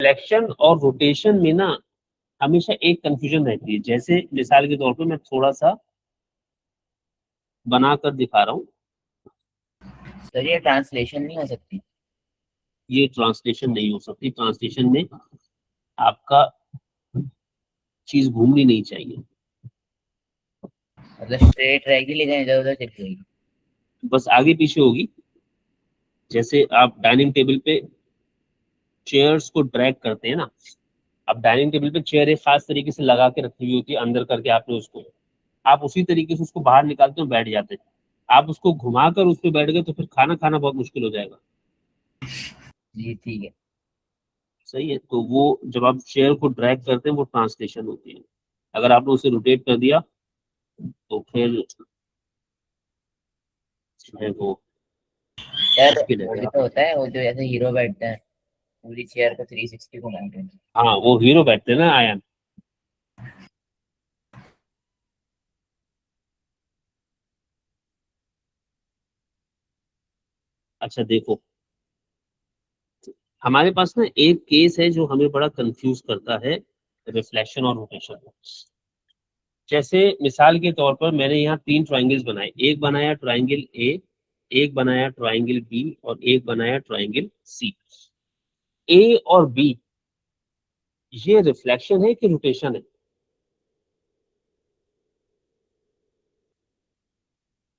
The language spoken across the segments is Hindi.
रिफ्लेक्शन और रोटेशन में ना हमेशा एक कंफ्यूजन रहती है। जैसे मिसाल के तौर पे मैं थोड़ा सा बनाकर दिखा रहा हूँ। सर ये ट्रांसलेशन नहीं हो सकती? ये ट्रांसलेशन नहीं हो सकती। ट्रांसलेशन में आपका चीज घूमनी नहीं चाहिए, मतलब स्ट्रेट रहेगी लेकिन इधर उधर चली जाएगी। बस आगे पीछे होगी। जैसे आप डाइनिंग टेबल पे चेयर्स को ड्रैग करते हैं ना, अब डाइनिंग टेबल पे चेयर एक खास तरीके से लगा के रखी हुई होती है, अंदर करके आपने उसको, आप उसी तरीके से उसको बाहर निकालते हो, बैठ जाते हैं। आप उसको घुमाकर उस पर बैठ गए तो फिर खाना खाना बहुत मुश्किल हो जाएगा। जी ठीक है। सही है। तो वो जब आप चेयर को ड्रैग करते हैं वो ट्रांसलेशन होती है। अगर आपने उसे रोटेट कर दिया तो फिर जो है वो सर मुश्किल है वो फिर भी तो आप। होता है, वो जो ऐसे हीरो बैठते हैं पूरी चेयर को 360 घुमाते हैं। हाँ, वो हीरो बैठते हैं ना आयन। अच्छा देखो, हमारे पास ना एक केस है जो हमें बड़ा कंफ्यूज करता है, रिफ्लेक्शन और रोटेशन। जैसे मिसाल के तौर पर मैंने यहाँ तीन ट्राइंगल्स बनाए, एक बनाया ट्राइंगल ए, एक बनाया ट्राइंगल बी और एक बनाया ट्राइंगल सी। ए और बी ये रिफ्लेक्शन है कि रोटेशन है?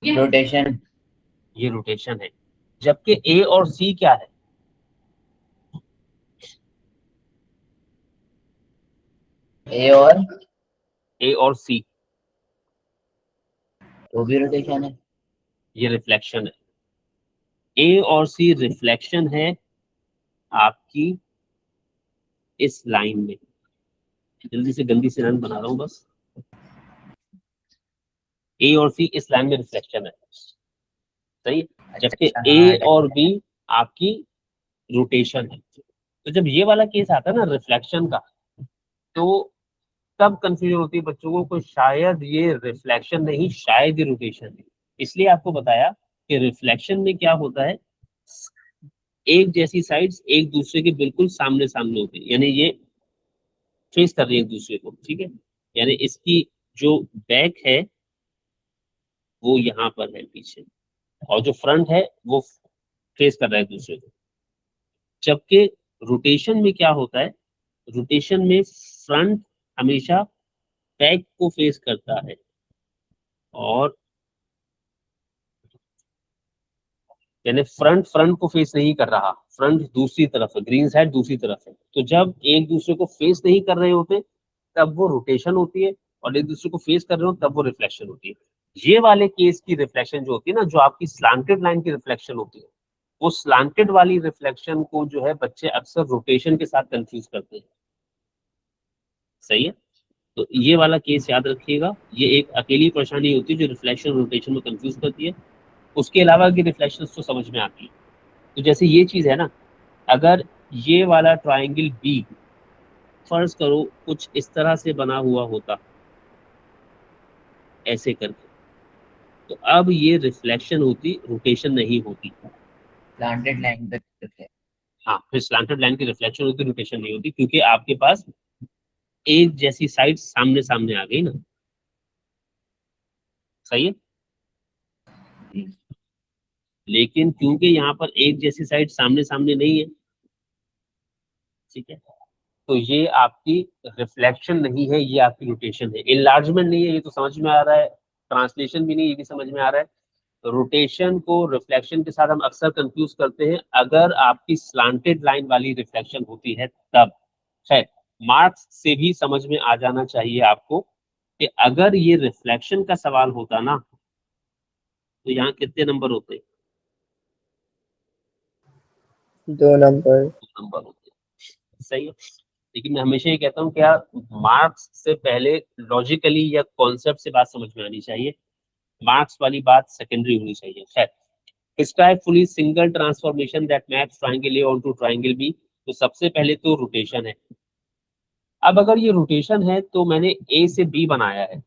रोटेशन। ये रोटेशन है। जबकि ए और सी क्या है? ए और ए और सी वो भी रोटेशन है। ये रिफ्लेक्शन है। ए और सी रिफ्लेक्शन है आपकी इस लाइन में। जल्दी से गंदी से लाइन बना रहा हूं बस। ए और सी इस लाइन में रिफ्लेक्शन है, सही है। अच्छा जबकि अच्छा, हाँ ए और ठीक है। बी आपकी रोटेशन है। तो जब ये वाला केस आता है ना रिफ्लेक्शन का, तो तब कंफ्यूजन होती है बच्चों को शायद ये रिफ्लेक्शन नहीं, शायद ये रोटेशन है। इसलिए आपको बताया कि रिफ्लेक्शन में क्या होता है, एक जैसी साइड्स एक दूसरे के बिल्कुल सामने सामने होती है, यानी ये फेस कर रही है एक दूसरे को, ठीक है। यानी इसकी जो बैक है वो यहाँ पर है पीछे, और जो फ्रंट है वो फेस कर रहा है एक दूसरे को। जबकि रोटेशन में क्या होता है, रोटेशन में फ्रंट हमेशा बैक को फेस करता है, और यानी फ्रंट फ्रंट को फेस नहीं कर रहा, फ्रंट दूसरी तरफ है, ग्रीन साइड दूसरी तरफ है। तो जब एक दूसरे को फेस नहीं कर रहे होते तब वो रोटेशन होती है, और एक दूसरे को फेस कर रहे हो तब वो रिफ्लेक्शन होती है। ये वाले केस की रिफ्लेक्शन जो होती है ना, जो आपकी स्लांटेड लाइन की रिफ्लेक्शन होती है, वो स्लांटेड वाली रिफ्लेक्शन को जो है बच्चे अक्सर रोटेशन के साथ कंफ्यूज करते हैं। सही है। तो ये वाला केस याद रखिएगा, ये एक अकेली परेशानी होती है जो रिफ्लेक्शन रोटेशन में कंफ्यूज करती है। उसके अलावा की रिफ्लेक्शन तो समझ में आती है। तो जैसे ये चीज है ना, अगर ये वाला ट्राइंगल बी फर्ज करो कुछ इस तरह से बना हुआ होता, ऐसे करके, तो अब ये रिफ्लेक्शन होती, रोटेशन नहीं होती। प्लांटेड लाइन तक है। हाँ, फिर स्लैंटेड लाइन की रिफ्लेक्शन होती, रोटेशन नहीं होती, क्योंकि आपके पास एक जैसी साइड सामने सामने आ गई ना। सही है। लेकिन क्योंकि यहाँ पर एक जैसी साइड सामने सामने नहीं है, ठीक है, तो ये आपकी रिफ्लेक्शन नहीं है, ये आपकी रोटेशन है। इनलार्जमेंट नहीं है, ये तो समझ में आ रहा है। ट्रांसलेशन भी नहीं, ये भी समझ में आ रहा है। रोटेशन को रिफ्लेक्शन के साथ हम अक्सर कंफ्यूज करते हैं, अगर आपकी स्लांटेड लाइन वाली रिफ्लेक्शन होती है तब। खैर, मार्क्स से भी समझ में आ जाना चाहिए आपको कि अगर ये रिफ्लेक्शन का सवाल होता ना, तो यहाँ कितने नंबर होते? 2 नंबर। नंबर होते। सही है। लेकिन मैं हमेशा ये कहता हूँ, क्या मार्क्स से पहले लॉजिकली या कॉन्सेप्ट से बात समझ में आनी चाहिए, मार्क्स वाली बात सेकेंडरी होनी चाहिए। खैर, describe fully single transformation that maps triangle A onto triangle B. तो सबसे पहले तो रोटेशन है। अब अगर ये रोटेशन है तो मैंने ए से बी बनाया है,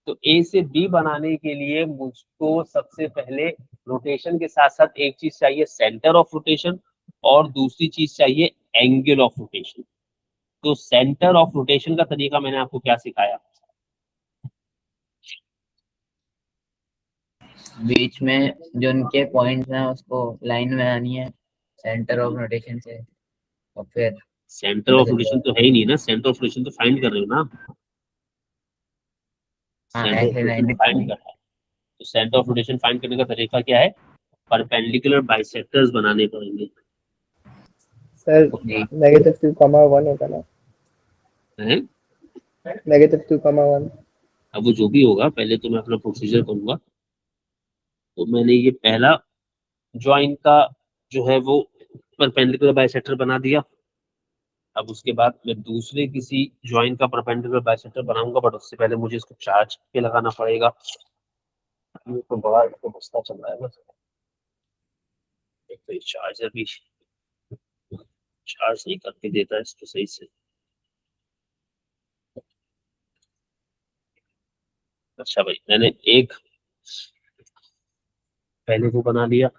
तो ए से बी बनाने के लिए मुझको सबसे पहले रोटेशन के साथ साथ एक चीज चाहिए, सेंटर ऑफ रोटेशन, और दूसरी चीज चाहिए एंगल ऑफ रोटेशन। तो सेंटर ऑफ रोटेशन का तरीका मैंने आपको क्या सिखाया? बीच में जो उनके पॉइंट्स हैं उसको लाइन में आनी है सेंटर ऑफ रोटेशन से, और फिर सेंटर ऑफ रोटेशन तो है ही नहीं ना, सेंटर ऑफ रोटेशन तो फाइंड कर रहे हो ना, हाँ सेंटर ऑफ ऐसे रोटेशन लाइन फाइंड करना है। तो सेंटर ऑफ रोटेशन फाइंड करने का तरीका क्या है? परपेंडिकुलर बाइसेक्टर्स बनाने पड़ेंगे। सर जी। -2,1 होगा ना? हैं? -2,1। अब वो जो भी होगा, पहले तो मैं अपना प्रोसीजर करूंगा। तो मैंने ये पहला जॉइंट का जो है वो परपेंडिकुलर बाइसेक्टर बना दिया। अब उसके बाद मैं दूसरे किसी जॉइंट का परपेंडिकुलर बाइसेक्टर बनाऊंगा, बट उससे पहले मुझे इसको चार्ज पे लगाना पड़ेगा। ये तो बड़ा इसको मसला चल रहा है बस। एक तो ये चार्जर भी चार्ज नहीं करके देता है इसको सही से। अच्छा भाई, मैंने एक पहले को बना लिया,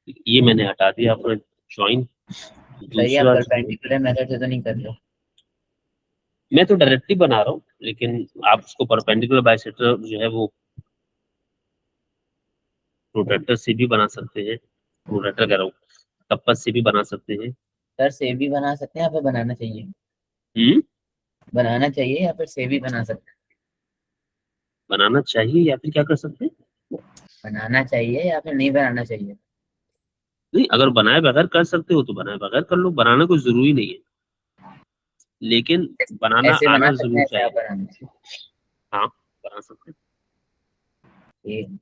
ये मैंने हटा दिया अपना जॉइंट। सर ये आप दूसरा परपेंडिकुलर मेथड से तो नहीं कर रहे? मैं तो डायरेक्टली बना रहा हूँ, लेकिन आप उसको परपेंडिकुलर बाइसेक्टर जो है वो प्रोट्रैक्टर से भी बना सकते हैं, प्रोट्रैक्टर कह रहा हूँ, कंपास से भी बना सकते हैं। सर सेव भी बना सकते हैं या फिर बनाना चाहिए? हम्म बनाना चाहिए या फिर सेव भी बना सकते बनाना चाहिए या फिर क्या कर सकते हैं? हैं? बनाना चाहिए या फिर नहीं बनाना चाहिए? नहीं, अगर बनाए बगैर कर सकते हो तो बनाए बगैर कर लो, बनाना कोई जरूरी नहीं है, लेकिन बनाना ऐसे बना आना सकते जरूर हैं, ऐसे आप चाहिए। बनाना हाँ, बना सकते हैं। चाहिए।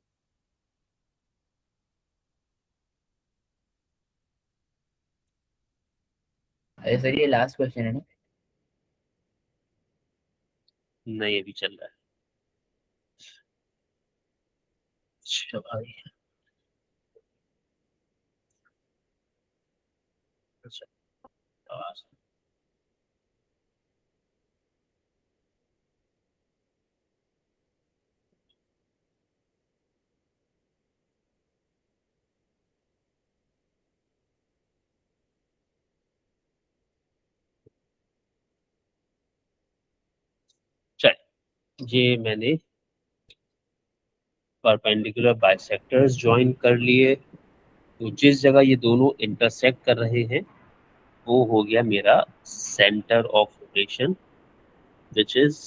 अरे सर ये लास्ट क्वेश्चन है ना? नहीं, अभी चल रहा है। अच्छा भाई, अच्छा, आवाज। चल, ये मैंने परपेंडिकुलर बाइसेक्टर्स ज्वाइन कर लिए। तो जिस जगह ये दोनों इंटरसेक्ट कर रहे हैं वो हो गया मेरा centre of rotation, which is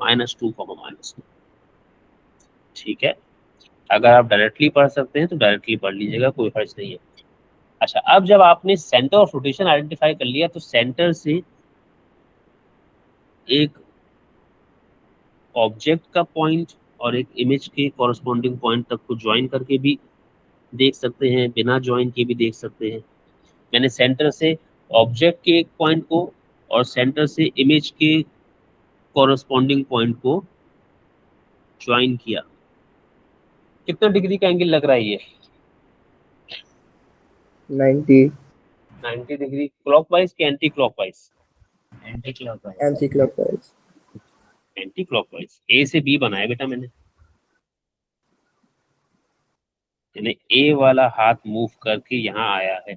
-2, -2। ठीक है, अगर आप डायरेक्टली पढ़ सकते हैं तो डायरेक्टली पढ़ लीजिएगा, कोई हर्ज नहीं है। अच्छा, अब जब आपने सेंटर ऑफ रोटेशन आइडेंटिफाई कर लिया तो सेंटर से एक ऑब्जेक्ट का पॉइंट और एक इमेज के कॉरस्पॉन्डिंग पॉइंट तक को ज्वाइन करके भी देख सकते हैं, बिना ज्वाइन के भी देख सकते हैं। मैंने सेंटर से ऑब्जेक्ट के एक पॉइंट को और सेंटर से इमेज के कॉरस्पॉन्डिंग पॉइंट को ज्वाइन किया। कितना डिग्री का एंगल लग रहा है ये? 90 90 डिग्री क्लॉकवाइज कि anti clockwise? Anti clockwise. Anti clockwise. Anti clockwise. A से बी बनाया बेटा मैंने ए वाला हाथ मूव करके यहाँ आया है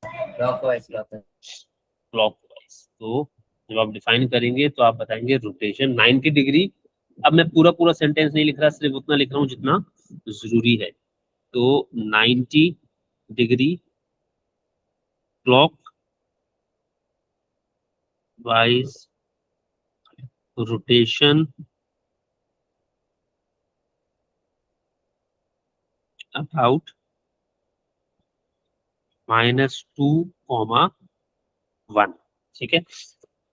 क्लॉकवाइज क्लॉकवाइज। क्लॉकवाइज। तो जब आप डिफाइन करेंगे तो आप बताएंगे रोटेशन 90 डिग्री। अब मैं पूरा पूरा सेंटेंस नहीं लिख रहा, सिर्फ उतना लिख रहा हूँ जितना जरूरी है। तो 90 degree clock wise rotation about -2, 1। ठीक है,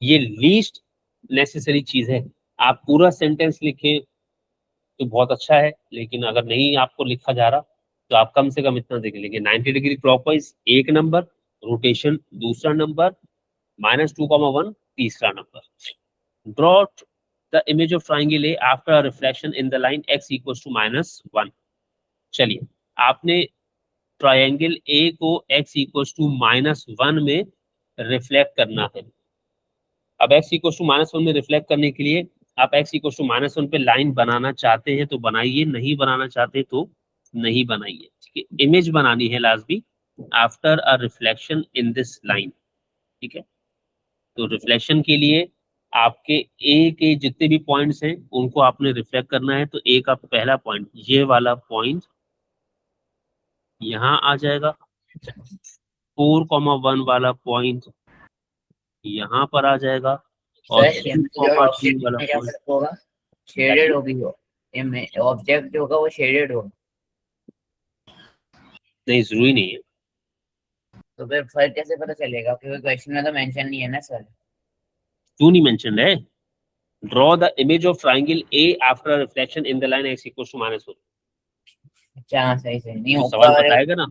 ये लीस्ट नेसेसरी चीज है। आप पूरा सेंटेंस लिखें तो बहुत अच्छा है, लेकिन अगर नहीं आपको लिखा जा रहा तो आप कम से कम इतना देख लीजिए, 90 डिग्री क्लॉकवाइज एक नंबर, रोटेशन दूसरा नंबर, -2, 1 तीसरा नंबर। Draw the image of triangle A after a reflection in the line x equals to -1। चलिए, आपने ट्रायंगल ए को x इक्वल्स टू -1 में रिफ्लेक्ट करना है। अब x इक्वल्स टू -1 में रिफ्लेक्ट करने के लिए आप x इक्वल्स टू -1 पे लाइन बनाना चाहते हैं तो बनाइए, नहीं बनाना चाहते तो नहीं बनाइए। ठीक है, इमेज बनानी है लाजमी, after a reflection in this line, ठीक है। तो रिफ्लेक्शन के लिए आपके ए के जितने भी पॉइंट्स हैं उनको आपने रिफ्लेक्ट करना है। तो ए का पहला पॉइंट, ये वाला पॉइंट यहाँ आ जाएगा, 4,1 वाला पॉइंट यहाँ पर आ जाएगा, और सर यहाँ पे जो 2,3 ऑब्जेक्ट वाला में क्या पॉइंट। फर्क होगा, शेडेड होगी वो, ऑब्जेक्ट जो होगा वो शेडेड होगा, नहीं, जरूरी नहीं है। तो फिर फर्क कैसे पता चलेगा, क्योंकि क्वेश्चन में तो मेंशन नहीं है ना सर। क्यों नहीं मेंशन है? Draw the image of triangle A after reflection in the line x equal to -1। अच्छा हाँ, सही सही नहीं तो ऊपर सवाल वाले। बताएगा ना,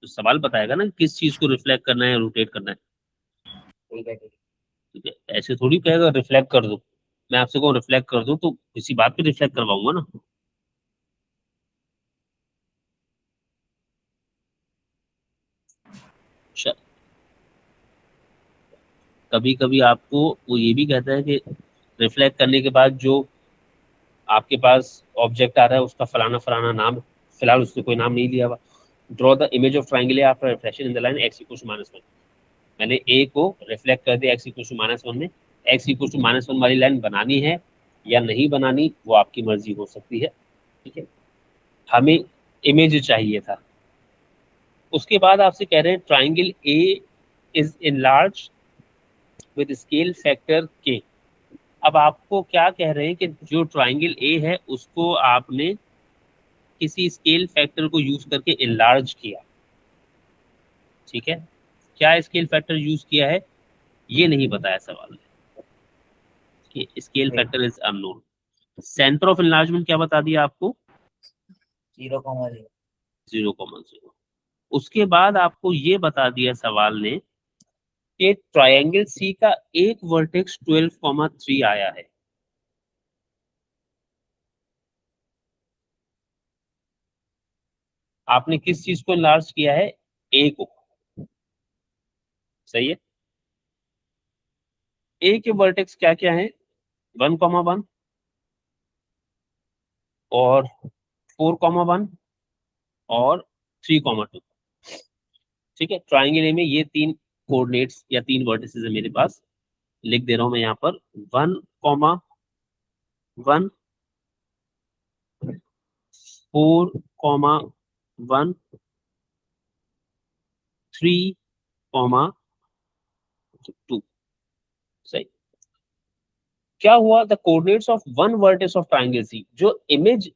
तो सवाल बताएगा ना किस चीज को रिफ्लेक्ट करना है, रोटेट करना है। ठीक है ठीक ठीक है, ऐसे थोड़ी कहेगा रिफ्लेक्ट कर दो। मैं आपसे कहूँ रिफ्लेक्ट कर दो तो किसी बात पे रिफ्लेक्ट करवाऊंगा ना। कभी कभी आपको वो ये भी कहता है कि रिफ्लेक्ट करने के बाद जो आपके पास ऑब्जेक्ट आ रहा है उसका फलाना फलाना नाम है। फिलहाल उसने कोई नाम नहीं लिया हुआ। Draw the image of triangle after reflection in the line x equal to -1। मैंने ए को रिफ्लेक्ट कर दिया एक्स इक्वल टू -1 में। एक्स इक्वल टू -1 वाली लाइन बनानी है या नहीं बनानी वो आपकी मर्जी हो सकती है, ठीक है। हमें इमेज चाहिए था। उसके बाद आपसे कह रहे हैं triangle A is enlarge with scale factor के। अब आपको क्या कह रहे हैं कि जो ट्राइंगल ए है उसको आपने किसी स्केल फैक्टर को यूज करके इनलार्ज किया, ठीक है। क्या स्केल फैक्टर यूज किया है ये नहीं बताया सवाल में, कि स्केल है। Factor is unknown. Centre of enlargement क्या बता दिया आपको? 0,0। 0,0। उसके बाद आपको ये बता दिया सवाल ने कि ट्रायंगल सी का एक वर्टेक्स 12,3 आया है। आपने किस चीज को इनलार्ज किया है? ए को, सही है। ए के वर्टेक्स क्या क्या है? 1,1 और 4,1 और 3,2, ठीक है। ट्राइंगल ए में ये तीन कोऑर्डिनेट्स या तीन वर्टिसेस है मेरे पास। लिख दे रहा हूं मैं यहाँ पर 1,1, 4,1, 3,2। सही। क्या हुआ? The coordinates of one vertex of triangle C, जो इमेज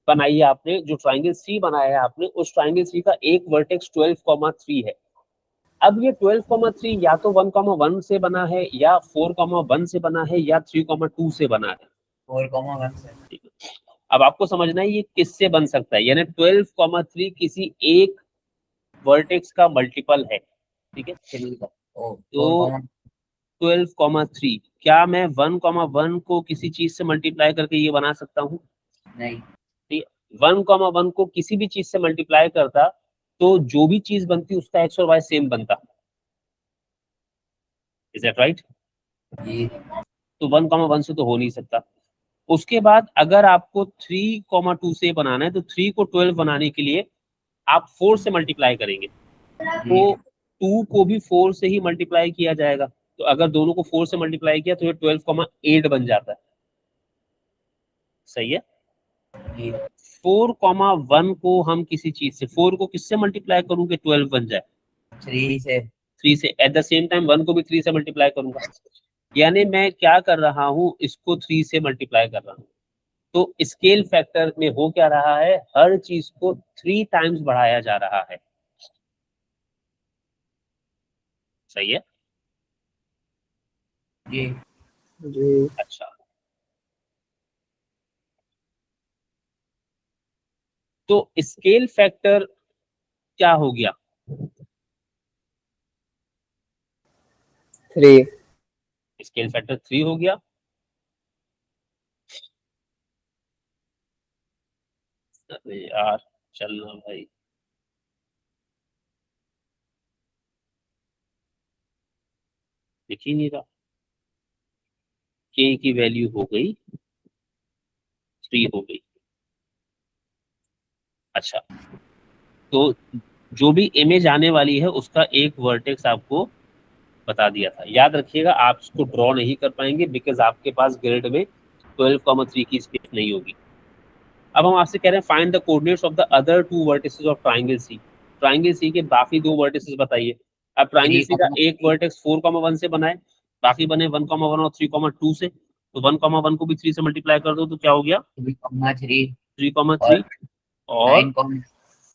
बनाई है आपने, जो ट्राइंगल सी बनाया है आपने, उस ट्राइंगल सी का एक वर्टेक्स 12,3 है। अब ये 12,3 या तो 1,1 से बना है या 4,1 से बना है या 3,2 से बना है। 4,1 से। ठीक है। अब आपको समझना है ये किससे बन सकता है, यानी 12,3 किसी एक वर्टेक्स का मल्टीपल है, ठीक है। 3 का। ओ तो 12,3, क्या मैं 1,1 को किसी चीज से मल्टीप्लाई करके ये बना सकता हूँ? नहीं। ठीक है। 1,1 को किसी भी चीज से मल्टीप्लाई करता तो जो भी चीज बनती उसका एक्स और वाई सेम बनता। Is that right? ये तो 1,1 से तो हो नहीं सकता। उसके बाद अगर आपको 3,2 से बनाना है तो 3 को 12 बनाने के लिए आप 4 से मल्टीप्लाई करेंगे, तो ये 2 को भी 4 से ही मल्टीप्लाई किया जाएगा। तो अगर दोनों को 4 से मल्टीप्लाई किया तो ये 12,8 बन जाता है, सही है। ये 4,1 को हम किसी चीज से, 4 को किससे मल्टीप्लाई करूं कि 12 बन जाए? 3 से। 3 से। एट द सेम टाइम 1 को भी 3 से मल्टीप्लाई करूंगा, यानी मैं क्या कर रहा हूं, इसको 3 से मल्टीप्लाई कर रहा हूं। तो स्केल फैक्टर में हो क्या रहा है, हर चीज को 3 टाइम्स बढ़ाया जा रहा है, सही है। ये जी। अच्छा, तो स्केल फैक्टर क्या हो गया? 3। स्केल फैक्टर 3 हो गया। अरे यार, चलना भाई, दिख ही नहीं रहा। के की वैल्यू हो गई 3 हो गई। अच्छा, तो जो भी इमेज आने वाली है उसका एक वर्टेक्स आपको बता दिया था। याद रखिएगा, आप इसको ड्रॉ नहीं कर पाएंगे बिकॉज आपके पास ग्रिड में 12,3 की स्पेस नहीं होगी। अब हम आपसे कह रहे हैं find the coordinates of the other two vertices of triangle C. Triangle C के बाकी दो वर्टिसेस बताइए। अब ट्राइंगल सी का एक वर्टेक्स 4,1 से बना है, बाकी बने 1,1 और 3,2 से। तो 1,1 को भी 3 से मल्टीप्लाई कर दो तो क्या हो गया 3,3 3,3 और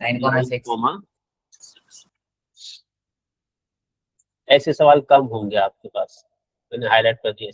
9,6। ऐसे सवाल कम होंगे आपके पास, मैंने हाईलाइट कर दिया।